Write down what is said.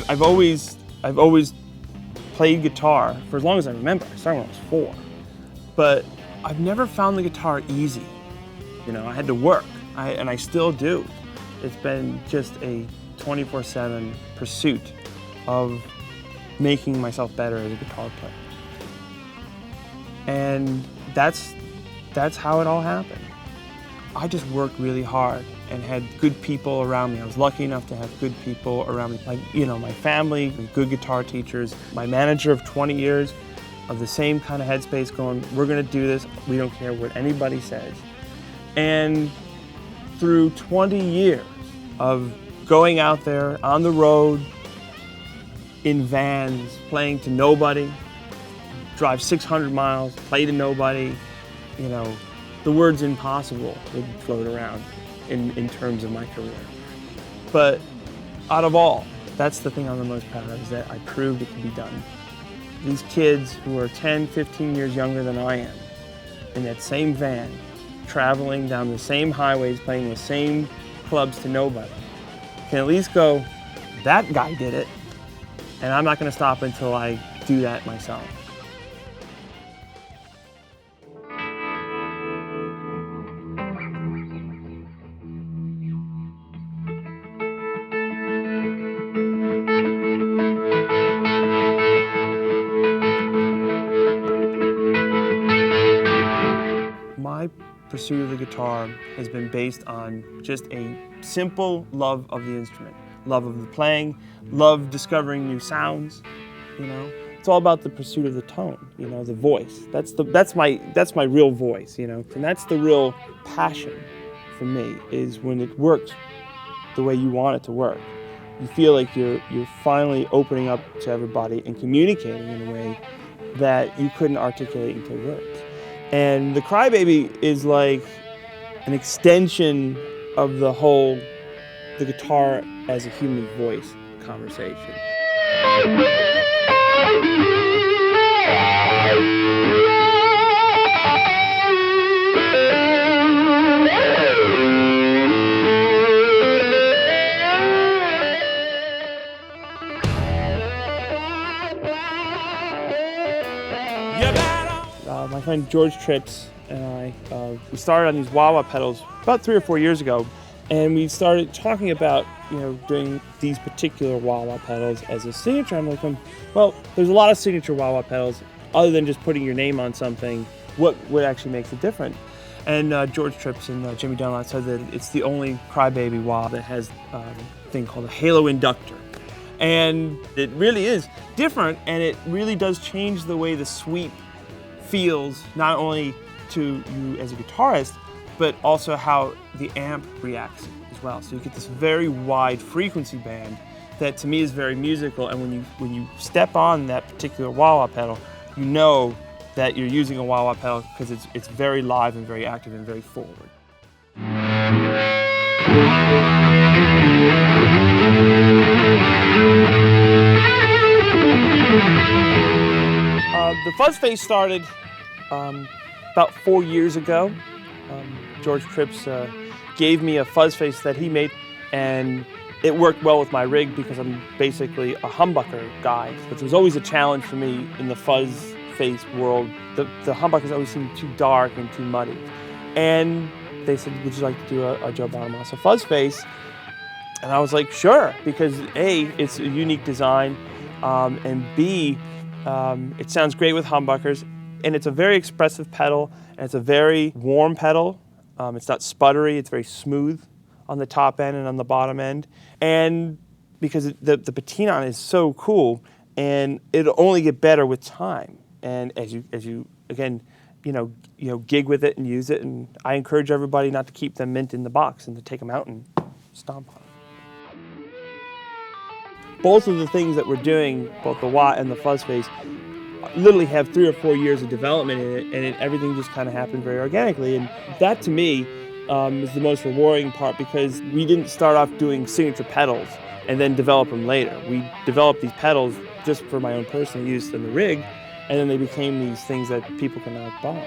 I've always played guitar for as long as I remember. I started when I was 4. But I've never found the guitar easy. You know, I had to work, and I still do. It's been just a 24/7 pursuit of making myself better as a guitar player. And that's how it all happened. I just worked really hard and had good people around me. I was lucky enough to have good people around me, like, you know, my family, good guitar teachers, my manager of 20 years of the same kind of headspace going, we're gonna do this, we don't care what anybody says. And through 20 years of going out there on the road, in vans, playing to nobody, drive 600 miles, play to nobody, you know, the words impossible would float around in terms of my career. But out of all, that's the thing I'm the most proud of, is that I proved it could be done. These kids who are 10, 15 years younger than I am, in that same van, traveling down the same highways, playing the same clubs to nobody, can at least go, that guy did it, and I'm not gonna stop until I do that myself. My pursuit of the guitar has been based on just a simple love of the instrument, love of the playing, love discovering new sounds, you know. It's all about the pursuit of the tone, you know, the voice. That's my real voice, you know. And that's the real passion for me, is when it works the way you want it to work. You feel like you're finally opening up to everybody and communicating in a way that you couldn't articulate into words. And the Crybaby is like an extension of the whole, the guitar as a human voice conversation. My friend Jeorge Tripps and I, we started on these wah-wah pedals about 3 or 4 years ago, and we started talking about, you know, doing these particular wah-wah pedals as a signature. I'm like, well, there's a lot of signature wah-wah pedals. Other than just putting your name on something, what actually makes it different? And Jeorge Tripps and Jimmy Dunlop said that it's the only Crybaby wah that has a thing called a halo inductor. And it really is different, and it really does change the way the sweep feels, not only to you as a guitarist, but also how the amp reacts as well. So you get this very wide frequency band that to me is very musical, and when you step on that particular wah-wah pedal, you know that you're using a wah-wah pedal because it's very live and very active and very forward. The Fuzz phase started about 4 years ago. Jeorge Tripps gave me a fuzz face that he made, and it worked well with my rig because I'm basically a humbucker guy, which was always a challenge for me in the fuzz face world. The humbuckers always seemed too dark and too muddy. And they said, would you like to do a Joe Bonamassa fuzz face? And I was like, sure, because A, it's a unique design, and B, it sounds great with humbuckers, and it's a very expressive pedal, and it's a very warm pedal. It's not sputtery, it's very smooth on the top end and on the bottom end. And because the patina on it is so cool, and it'll only get better with time. And as you again, you know, gig with it and use it, and I encourage everybody not to keep them mint in the box and to take them out and stomp on them. Both of the things that we're doing, both the wah and the fuzz face, literally have 3 or 4 years of development in it, and everything just kind of happened very organically. And that, to me, is the most rewarding part, because we didn't start off doing signature pedals and then develop them later. We developed these pedals just for my own personal use in the rig, and then they became these things that people can now buy.